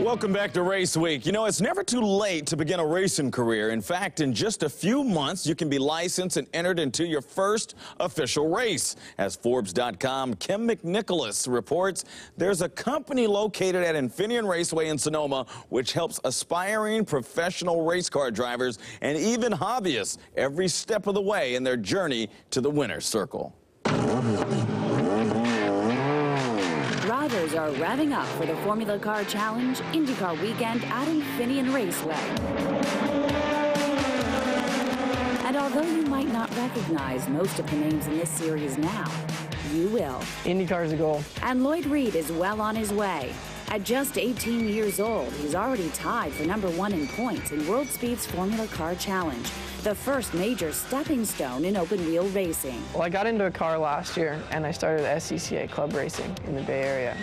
Welcome back to Race Week. You know, it's never too late to begin a racing career. In fact, in just a few months, you can be licensed and entered into your first official race. As Forbes.com, Kim McNicholas reports, there's a company located at Infineon Raceway in Sonoma which helps aspiring professional race car drivers and even hobbyists every step of the way in their journey to the winner's circle. Drivers are revving up for the Formula Car Challenge IndyCar weekend at Infineon Raceway. And although you might not recognize most of the names in this series now, you will. IndyCar is a goal. And Lloyd Read is well on his way. At just 18 years old, he's already tied for #1 in points in World Speed's Formula Car Challenge, the first major stepping stone in open-wheel racing. Well, I got into a car last year, and I started SCCA club racing in the Bay Area.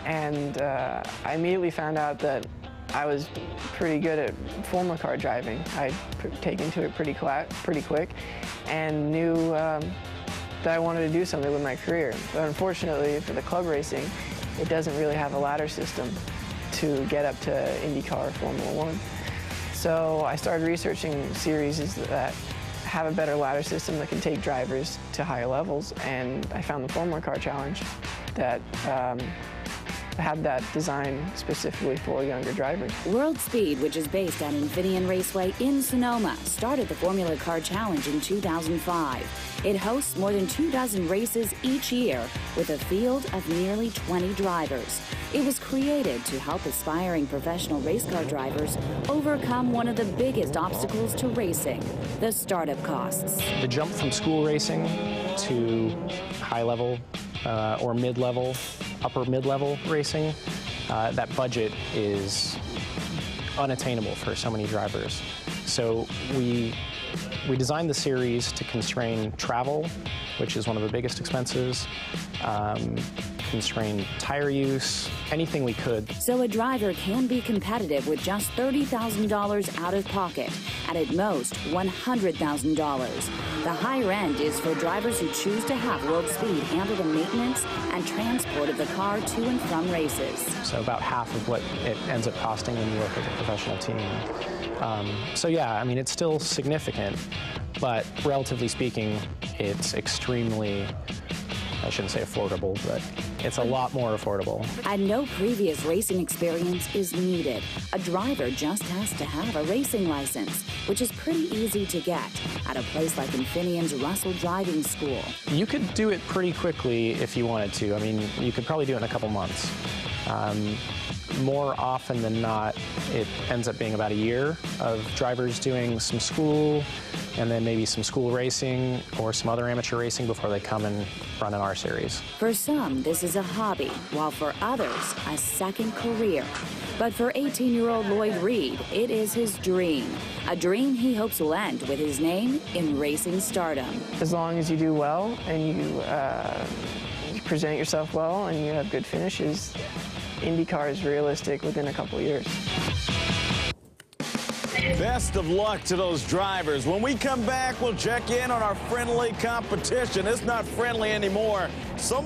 And I immediately found out that I was pretty good at Formula Car driving. I'd taken to it pretty quick, and knew that I wanted to do something with my career. But unfortunately, for the club racing, it doesn't really have a ladder system to get up to IndyCar or Formula 1. So I started researching series that have a better ladder system that can take drivers to higher levels, and I found the Formula Car Challenge that had that design specifically for younger drivers. World Speed, which is based at Infineon Raceway in Sonoma, started the Formula Car Challenge in 2005. It hosts more than 24 races each year with a field of nearly 20 drivers. It was created to help aspiring professional race car drivers overcome one of the biggest obstacles to racing, the startup costs. The jump from school racing to high-level or mid-level, upper mid-level racing, that budget is unattainable for so many drivers. So we designed the series to constrain travel, which is one of the biggest expenses, constrain tire use, anything we could. So a driver can be competitive with just $30,000 out of pocket, and at most $100,000. The higher end is for drivers who choose to have World Speed handle the maintenance and transport of the car to and from races. So about half of what it ends up costing when you work with a professional team. So yeah, I mean, it's still significant, but relatively speaking, it's extremely, I shouldn't say affordable, but it's a lot more affordable. And no previous racing experience is needed. A driver just has to have a racing license, which is pretty easy to get at a place like Infineon's Russell Driving School. You could do it pretty quickly if you wanted to. I mean, you could probably do it in a couple months. More often than not, it ends up being about a year of drivers doing some school and then maybe some school racing or some other amateur racing before they come and run an R Series. For some, this is a hobby, while for others, a second career. But for 18-year-old Lloyd Read, it is his dream. A dream he hopes will end with his name in racing stardom. As long as you do well and you present yourself well and you have good finishes, IndyCar is realistic within a couple years. Best of luck to those drivers. When we come back, we'll check in on our friendly competition. It's not friendly anymore. So